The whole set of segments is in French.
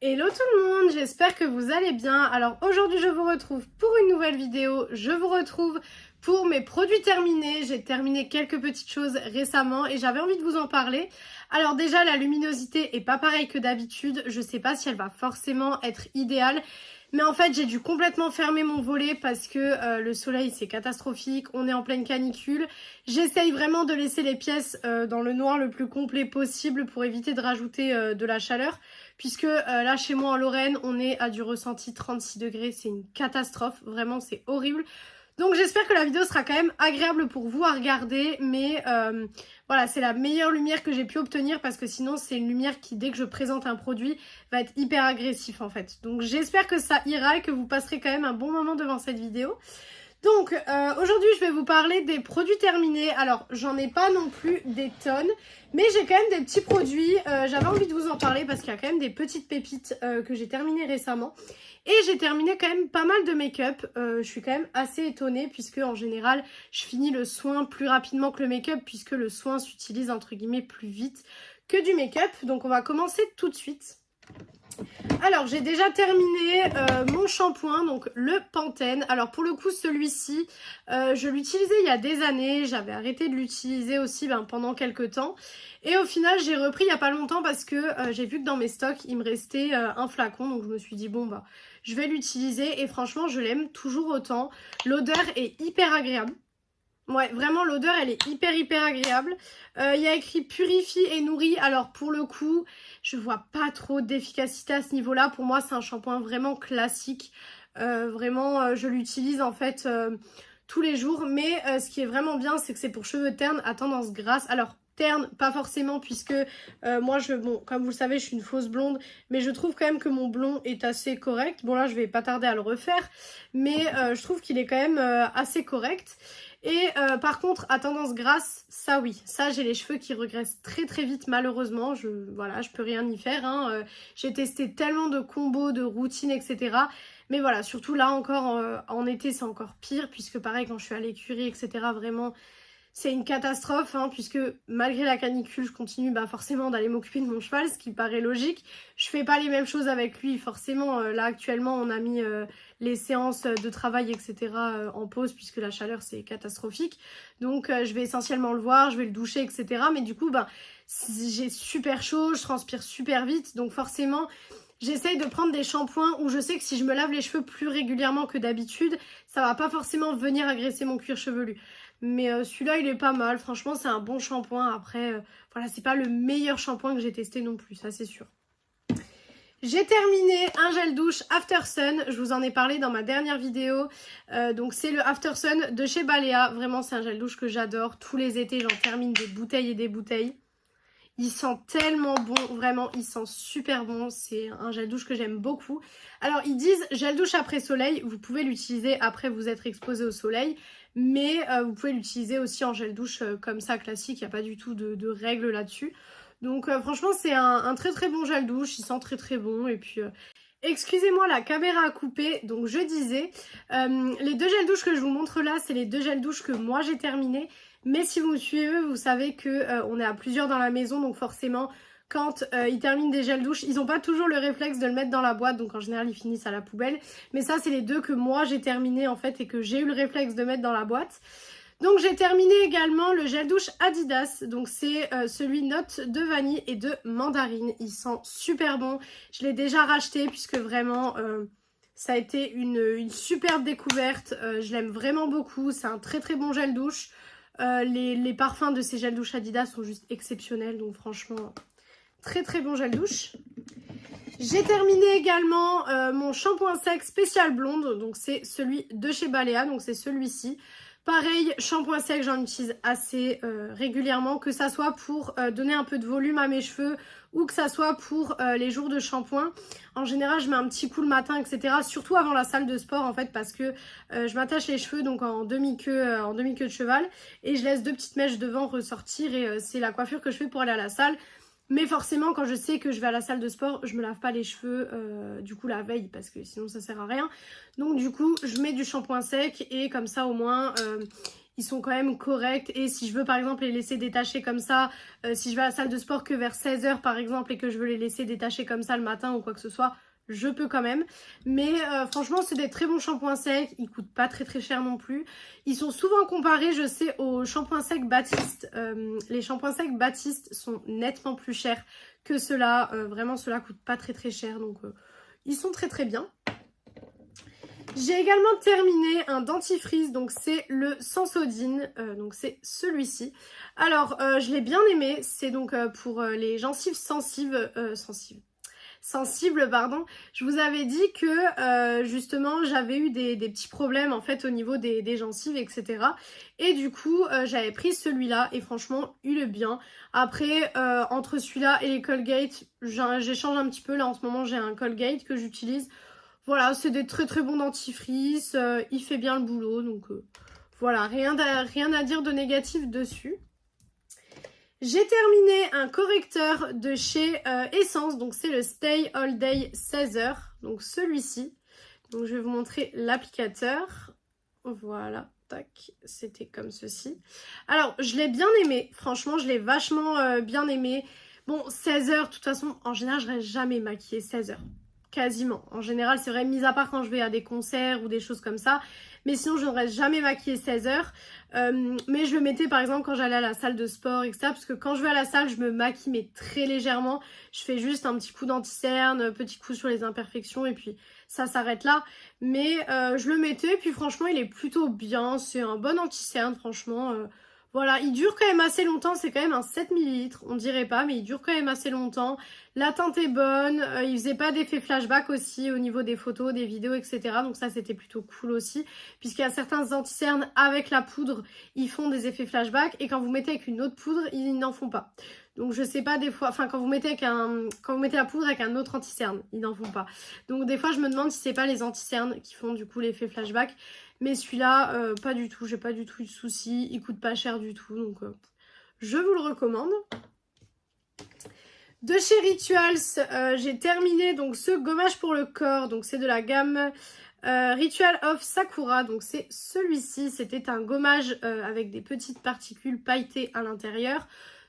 Hello tout le monde, j'espère que vous allez bien. Alors aujourd'hui je vous retrouve pour une nouvelle vidéo, je vous retrouve pour mes produits terminés. J'ai terminé quelques petites choses récemment et j'avais envie de vous en parler. Alors déjà la luminosité est pas pareille que d'habitude, je sais pas si elle va forcément être idéale. Mais en fait j'ai dû complètement fermer mon volet parce que le soleil c'est catastrophique, on est en pleine canicule. J'essaye vraiment de laisser les pièces dans le noir le plus complet possible pour éviter de rajouter de la chaleur. Puisque là chez moi en Lorraine on est à du ressenti 36 degrés, c'est une catastrophe, vraiment c'est horrible. Donc j'espère que la vidéo sera quand même agréable pour vous à regarder, mais voilà, c'est la meilleure lumière que j'ai pu obtenir parce que sinon c'est une lumière qui, dès que je présente un produit, va être hyper agressif en fait. Donc j'espère que ça ira et que vous passerez quand même un bon moment devant cette vidéo. Donc aujourd'hui je vais vous parler des produits terminés. Alors j'en ai pas non plus des tonnes, mais j'ai quand même des petits produits. J'avais envie de vous en parler parce qu'il y a quand même des petites pépites que j'ai terminées récemment. Et j'ai terminé quand même pas mal de make-up. Je suis quand même assez étonnée puisque en général je finis le soin plus rapidement que le make-up, puisque le soin s'utilise entre guillemets plus vite que du make-up. Donc on va commencer tout de suite. Alors j'ai déjà terminé mon shampoing, donc le Pantene. Alors pour le coup celui-ci je l'utilisais il y a des années, j'avais arrêté de l'utiliser aussi pendant quelques temps. Et au final j'ai repris il n'y a pas longtemps parce que j'ai vu que dans mes stocks il me restait un flacon. Donc je me suis dit bon bah je vais l'utiliser et franchement je l'aime toujours autant. L'odeur est hyper agréable. Ouais, vraiment l'odeur elle est hyper agréable. Il y a écrit purifie et nourrit. Alors pour le coup, je vois pas trop d'efficacité à ce niveau-là. Pour moi, c'est un shampoing vraiment classique. Vraiment, je l'utilise en fait tous les jours. Mais ce qui est vraiment bien, c'est que c'est pour cheveux ternes à tendance grasse. Alors terne, pas forcément, puisque moi, bon, comme vous le savez, je suis une fausse blonde, mais je trouve quand même que mon blond est assez correct. Bon là, je vais pas tarder à le refaire, mais je trouve qu'il est quand même assez correct. Et par contre, à tendance grasse, ça oui, ça j'ai les cheveux qui regressent très vite malheureusement. Voilà, je peux rien y faire, hein. J'ai testé tellement de combos, de routines, etc. Mais voilà, surtout là encore en été c'est encore pire, puisque pareil quand je suis à l'écurie, etc. vraiment c'est une catastrophe, hein, puisque malgré la canicule, je continue forcément d'aller m'occuper de mon cheval, ce qui paraît logique. Je fais pas les mêmes choses avec lui, forcément. Là, actuellement, on a mis les séances de travail, etc. En pause, puisque la chaleur, c'est catastrophique. Donc, je vais essentiellement le voir, je vais le doucher, etc. Mais du coup, j'ai super chaud, je transpire super vite. Donc, forcément, j'essaye de prendre des shampoings où je sais que si je me lave les cheveux plus régulièrement que d'habitude, ça va pas forcément venir agresser mon cuir chevelu. Mais celui-là, il est pas mal. Franchement, c'est un bon shampoing. Après, voilà, c'est pas le meilleur shampoing que j'ai testé non plus, ça c'est sûr. J'ai terminé un gel douche After Sun. Je vous en ai parlé dans ma dernière vidéo. Donc c'est le After Sun de chez Balea. Vraiment, c'est un gel douche que j'adore. Tous les étés, j'en termine des bouteilles et des bouteilles. Il sent tellement bon, vraiment, il sent super bon. C'est un gel douche que j'aime beaucoup. Alors, ils disent gel douche après soleil. Vous pouvez l'utiliser après vous être exposé au soleil. Mais vous pouvez l'utiliser aussi en gel douche comme ça, classique. Il n'y a pas du tout de règles là-dessus. Donc, franchement, c'est un très bon gel douche. Il sent très bon. Et puis... excusez-moi, la caméra a coupé, donc je disais, les deux gels douches que je vous montre là, c'est les deux gels douches que moi j'ai terminés. Mais si vous me suivez, vous savez que on est à plusieurs dans la maison, donc forcément, quand ils terminent des gels douches, ils n'ont pas toujours le réflexe de le mettre dans la boîte, donc en général ils finissent à la poubelle. Mais ça, c'est les deux que moi j'ai terminés en fait et que j'ai eu le réflexe de mettre dans la boîte. Donc j'ai terminé également le gel douche Adidas, donc c'est celui note de vanille et de mandarine. Il sent super bon, je l'ai déjà racheté puisque vraiment ça a été une superbe découverte. Je l'aime vraiment beaucoup, c'est un très bon gel douche. Les parfums de ces gels douche Adidas sont juste exceptionnels, donc franchement très bon gel douche. J'ai terminé également mon shampoing sec spécial blonde, donc c'est celui de chez Balea, donc c'est celui-ci. Pareil, shampoing sec, j'en utilise assez régulièrement, que ça soit pour donner un peu de volume à mes cheveux ou que ça soit pour les jours de shampoing. En général, je mets un petit coup le matin, etc. Surtout avant la salle de sport en fait, parce que je m'attache les cheveux donc en demi-queue de cheval et je laisse deux petites mèches devant ressortir et c'est la coiffure que je fais pour aller à la salle. Mais forcément, quand je sais que je vais à la salle de sport, je me lave pas les cheveux du coup la veille parce que sinon ça sert à rien. Donc du coup, je mets du shampoing sec et comme ça au moins ils sont quand même corrects. Et si je veux par exemple les laisser détacher comme ça, si je vais à la salle de sport que vers 16h par exemple et que je veux les laisser détacher comme ça le matin ou quoi que ce soit, je peux quand même. Mais franchement c'est des très bons shampoings secs, ils coûtent pas très cher non plus. Ils sont souvent comparés, je sais, aux shampoings secs Baptiste. Les shampoings secs Baptiste sont nettement plus chers que ceux-là. Vraiment ceux-là coûtent pas très cher, donc ils sont très bien. J'ai également terminé un dentifrice, donc c'est le Sensodyne, donc c'est celui-ci. Alors je l'ai bien aimé, c'est donc pour les gencives sensibles, pardon. Je vous avais dit que justement j'avais eu des petits problèmes en fait au niveau des gencives, etc. Et du coup j'avais pris celui-là et franchement il est bien. Après entre celui-là et les Colgate, j'échange un petit peu. Là en ce moment j'ai un Colgate que j'utilise. Voilà, c'est des très bons dentifrices, il fait bien le boulot, donc voilà, rien à dire de négatif dessus. J'ai terminé un correcteur de chez Essence, donc c'est le Stay All Day 16h, donc celui-ci. Donc je vais vous montrer l'applicateur. Voilà, tac, c'était comme ceci. Alors, je l'ai bien aimé, franchement, je l'ai vachement bien aimé. Bon, 16h, de toute façon, en général, je reste jamais maquillée 16h. Quasiment. En général, c'est vrai, mis à part quand je vais à des concerts ou des choses comme ça. Mais sinon, je ne reste jamais maquillée 16h. Mais je le mettais par exemple quand j'allais à la salle de sport, etc. Parce que quand je vais à la salle, je me maquille mais très légèrement. Je fais juste un petit coup d'anti-cerne, petit coup sur les imperfections et puis ça s'arrête là. Mais je le mettais, puis franchement, il est plutôt bien. C'est un bon anti-cerne, franchement. Voilà, il dure quand même assez longtemps, c'est quand même un 7 ml, on dirait pas, mais il dure quand même assez longtemps. La teinte est bonne, il faisait pas d'effet flashback aussi au niveau des photos, des vidéos, etc. Donc ça c'était plutôt cool aussi, puisqu'il y a certains anti-cernes avec la poudre, ils font des effets flashback, et quand vous mettez avec une autre poudre, ils n'en font pas. Donc je sais pas des fois, enfin quand vous mettez la poudre avec un autre anti-cerne, ils n'en font pas. Donc des fois je me demande si c'est pas les anti-cernes qui font du coup l'effet flashback. Mais celui-là, pas du tout, j'ai pas du tout eu de soucis, il coûte pas cher du tout, donc je vous le recommande. De chez Rituals, j'ai terminé donc ce gommage pour le corps, donc c'est de la gamme Ritual of Sakura, donc c'est celui-ci, c'était un gommage avec des petites particules pailletées à l'intérieur.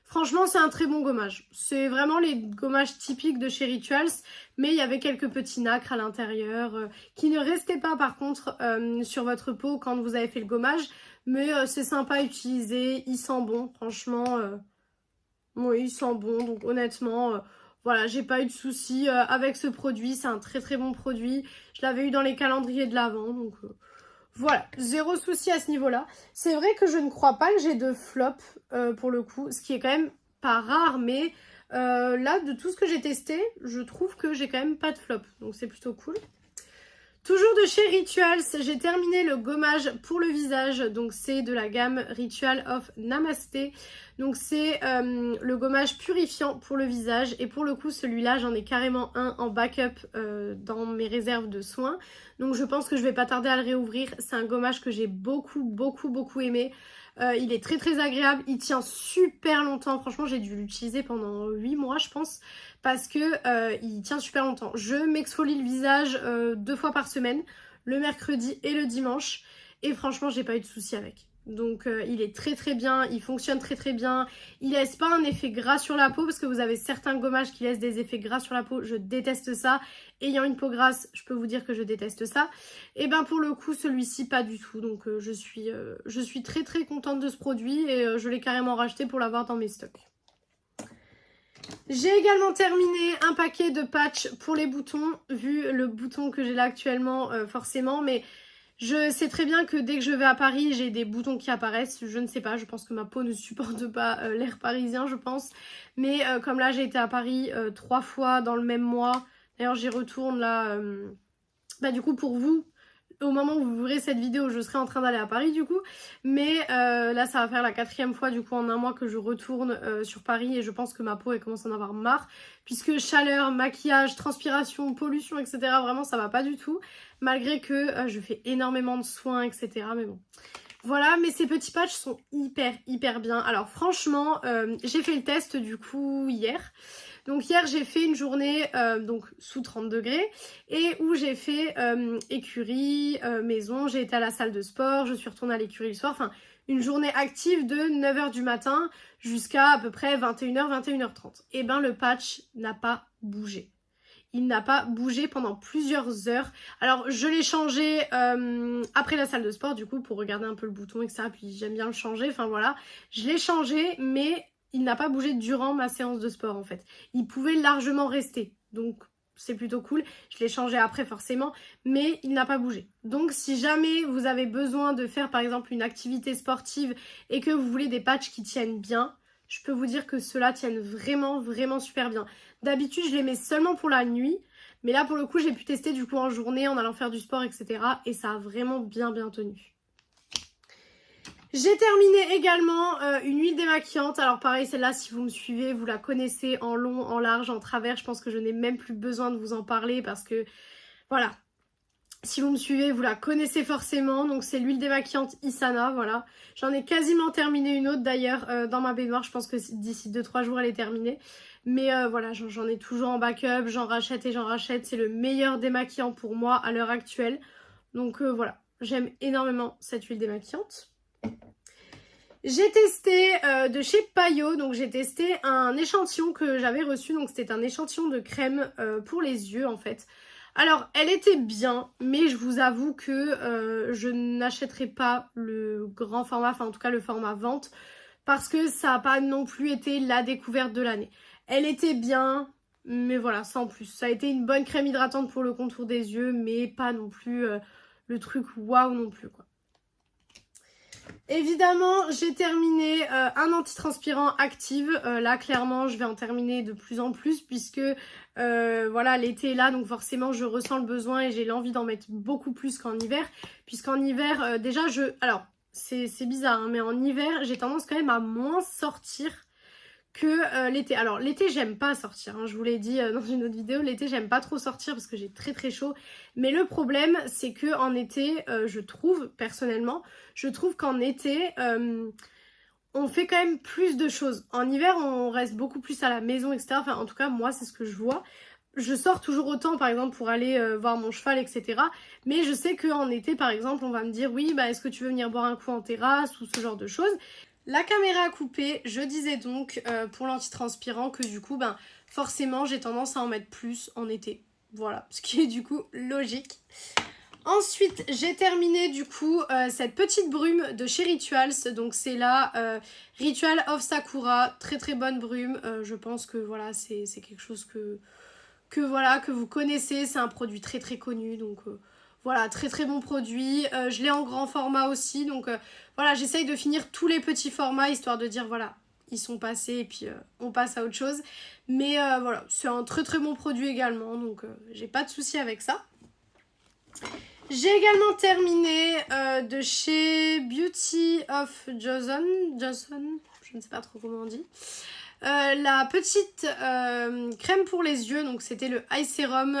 Franchement, c'est un très bon gommage. C'est vraiment les gommages typiques de chez Rituals, mais il y avait quelques petits nacres à l'intérieur qui ne restaient pas par contre sur votre peau quand vous avez fait le gommage. Mais c'est sympa à utiliser, il sent bon, franchement. Oui, il sent bon, donc honnêtement, voilà, j'ai pas eu de soucis avec ce produit. C'est un très bon produit. Je l'avais eu dans les calendriers de l'Avent, donc... Voilà, zéro souci à ce niveau-là. C'est vrai que je ne crois pas que j'ai de flop pour le coup, ce qui est quand même pas rare, mais là, de tout ce que j'ai testé, je trouve que j'ai quand même pas de flop, donc c'est plutôt cool. Toujours de chez Rituals, j'ai terminé le gommage pour le visage, donc c'est de la gamme Ritual of Namasté. Donc c'est le gommage purifiant pour le visage, et pour le coup celui-là j'en ai carrément un en backup dans mes réserves de soins. Donc je pense que je vais pas tarder à le réouvrir, c'est un gommage que j'ai beaucoup aimé. Il est très agréable, il tient super longtemps, franchement j'ai dû l'utiliser pendant 8 mois je pense, parce que il tient super longtemps. Je m'exfolie le visage 2 fois par semaine, le mercredi et le dimanche, et franchement j'ai pas eu de soucis avec. Donc il est très bien, il fonctionne très bien, il laisse pas un effet gras sur la peau, parce que vous avez certains gommages qui laissent des effets gras sur la peau, je déteste ça. Ayant une peau grasse, je peux vous dire que je déteste ça. Et ben pour le coup celui-ci pas du tout, donc je suis très contente de ce produit, et je l'ai carrément racheté pour l'avoir dans mes stocks. J'ai également terminé un paquet de patchs pour les boutons, vu le bouton que j'ai là actuellement forcément, mais je sais très bien que dès que je vais à Paris, j'ai des boutons qui apparaissent. Je ne sais pas, je pense que ma peau ne supporte pas l'air parisien, je pense. Mais comme là, j'ai été à Paris 3 fois dans le même mois. D'ailleurs, j'y retourne là. Bah du coup, pour vous, au moment où vous verrez cette vidéo, je serai en train d'aller à Paris du coup. Mais là, ça va faire la 4e fois du coup en un mois que je retourne sur Paris. Et je pense que ma peau, elle commence à en avoir marre. Puisque chaleur, maquillage, transpiration, pollution, etc. Vraiment, ça va pas du tout. Malgré que je fais énormément de soins, etc. Mais bon. Voilà, mais ces petits patchs sont hyper bien. Alors franchement, j'ai fait le test du coup hier. Donc hier j'ai fait une journée donc sous 30 degrés, et où j'ai fait écurie, maison, j'ai été à la salle de sport, je suis retournée à l'écurie le soir, enfin une journée active de 9h du matin jusqu'à à peu près 21h, 21h30. Et ben le patch n'a pas bougé. Il n'a pas bougé pendant plusieurs heures. Alors je l'ai changé après la salle de sport du coup pour regarder un peu le bouton etc. Puis j'aime bien le changer, enfin voilà. Je l'ai changé mais il n'a pas bougé durant ma séance de sport en fait. Il pouvait largement rester, donc c'est plutôt cool. Je l'ai changé après forcément, mais il n'a pas bougé. Donc si jamais vous avez besoin de faire par exemple une activité sportive et que vous voulez des patchs qui tiennent bien, je peux vous dire que ceux-là tiennent vraiment, vraiment super bien. D'habitude, je les mets seulement pour la nuit, mais là pour le coup, j'ai pu tester du coup en journée en allant faire du sport, etc. Et ça a vraiment bien, bien tenu. J'ai terminé également une huile démaquillante. Alors pareil, celle-là, si vous me suivez, vous la connaissez en long, en large, en travers. Je pense que je n'ai même plus besoin de vous en parler parce que, voilà. Si vous me suivez, vous la connaissez forcément. Donc c'est l'huile démaquillante Isana, voilà. J'en ai quasiment terminé une autre d'ailleurs dans ma baignoire. Je pense que d'ici 2-3 jours, elle est terminée. Mais voilà, j'en ai toujours en backup. J'en rachète et j'en rachète. C'est le meilleur démaquillant pour moi à l'heure actuelle. Donc voilà, j'aime énormément cette huile démaquillante. J'ai testé de chez Payot, donc j'ai testé un échantillon que j'avais reçu, donc c'était un échantillon de crème pour les yeux en fait. Alors elle était bien, mais je vous avoue que je n'achèterai pas le grand format, enfin en tout cas le format vente, parce que ça n'a pas non plus été la découverte de l'année. Elle était bien, mais voilà, sans plus. Ça a été une bonne crème hydratante pour le contour des yeux, mais pas non plus le truc waouh non plus quoi. Évidemment, j'ai terminé un antitranspirant Active. Là, clairement, je vais en terminer de plus en plus puisque voilà, l'été est là. Donc forcément, je ressens le besoin et j'ai l'envie d'en mettre beaucoup plus qu'en hiver. Puisqu'en hiver, déjà, alors, c'est bizarre, hein, mais en hiver, j'ai tendance quand même à moins sortir que l'été. Alors l'été j'aime pas sortir, hein, je vous l'ai dit dans une autre vidéo, l'été j'aime pas trop sortir parce que j'ai très très chaud. Mais le problème c'est que en été, je trouve personnellement, je trouve qu'en été on fait quand même plus de choses. En hiver on reste beaucoup plus à la maison etc. Enfin en tout cas moi c'est ce que je vois. Je sors toujours autant par exemple pour aller voir mon cheval etc. Mais je sais qu'en été par exemple on va me dire oui bah est-ce que tu veux venir boire un coup en terrasse ou ce genre de choses. La caméra a coupé, je disais donc pour l'antitranspirant que du coup ben forcément j'ai tendance à en mettre plus en été. Voilà, ce qui est du coup logique. Ensuite j'ai terminé du coup cette petite brume de chez Rituals. Donc c'est la Ritual of Sakura, très très bonne brume. Je pense que voilà c'est quelque chose voilà, que vous connaissez, c'est un produit très très connu donc voilà, très très bon produit. Je l'ai en grand format aussi donc voilà, j'essaye de finir tous les petits formats histoire de dire voilà, ils sont passés et puis on passe à autre chose. Mais voilà, c'est un très très bon produit également donc j'ai pas de souci avec ça. J'ai également terminé de chez Beauty of Johnson, je ne sais pas trop comment on dit. La petite crème pour les yeux, donc c'était le Eye Serum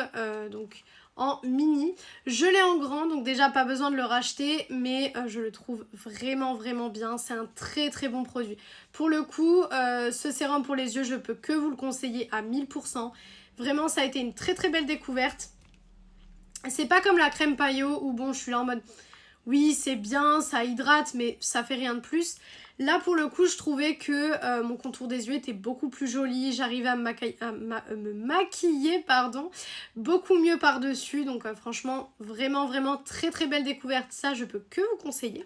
donc en mini. Je l'ai en grand, donc déjà pas besoin de le racheter, mais je le trouve vraiment vraiment bien. C'est un très très bon produit. Pour le coup, ce sérum pour les yeux, je peux que vous le conseiller à 1000%. Vraiment, ça a été une très très belle découverte. C'est pas comme la crème Payot où bon, je suis là en mode oui, c'est bien, ça hydrate, mais ça fait rien de plus. Là, pour le coup, je trouvais que mon contour des yeux était beaucoup plus joli. J'arrivais à me maquiller pardon, beaucoup mieux par-dessus. Donc franchement, vraiment, vraiment très très belle découverte. Ça, je peux que vous conseiller.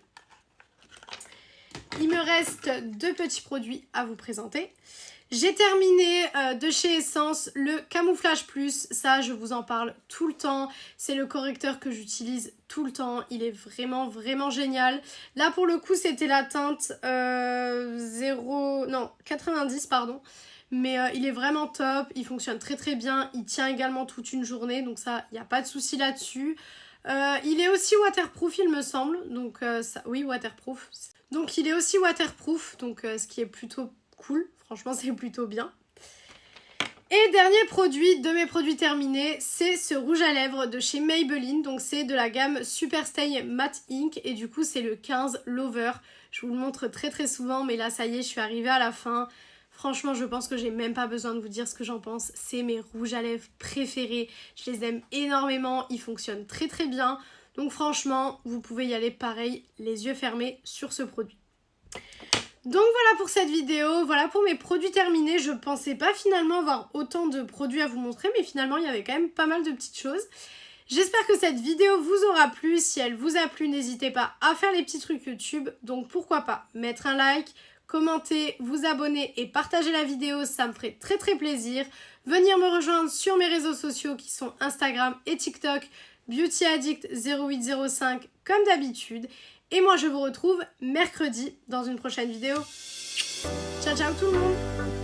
Il me reste 2 petits produits à vous présenter. J'ai terminé de chez Essence le Camouflage Plus, ça je vous en parle tout le temps, c'est le correcteur que j'utilise tout le temps, il est vraiment vraiment génial. Là pour le coup c'était la teinte 90 pardon, mais il est vraiment top, il fonctionne très très bien, il tient également toute une journée donc ça il n'y a pas de souci là-dessus. Il est aussi waterproof il me semble, donc ça, oui waterproof, donc il est aussi waterproof donc ce qui est plutôt cool, franchement c'est plutôt bien. Et dernier produit de mes produits terminés, c'est ce rouge à lèvres de chez Maybelline. Donc c'est de la gamme Super Stay Matte Ink et du coup c'est le 15 Lover. Je vous le montre très très souvent mais là ça y est je suis arrivée à la fin. Franchement je pense que j'ai même pas besoin de vous dire ce que j'en pense. C'est mes rouges à lèvres préférés. Je les aime énormément, ils fonctionnent très très bien. Donc franchement vous pouvez y aller pareil les yeux fermés sur ce produit. Donc voilà pour cette vidéo, voilà pour mes produits terminés. Je pensais pas finalement avoir autant de produits à vous montrer, mais finalement il y avait quand même pas mal de petites choses. J'espère que cette vidéo vous aura plu. Si elle vous a plu, n'hésitez pas à faire les petits trucs YouTube. Donc pourquoi pas mettre un like, commenter, vous abonner et partager la vidéo, ça me ferait très très plaisir. Venir me rejoindre sur mes réseaux sociaux qui sont Instagram et TikTok, BeautyAddict0805 comme d'habitude. Et moi je vous retrouve mercredi dans une prochaine vidéo. Ciao ciao tout le monde!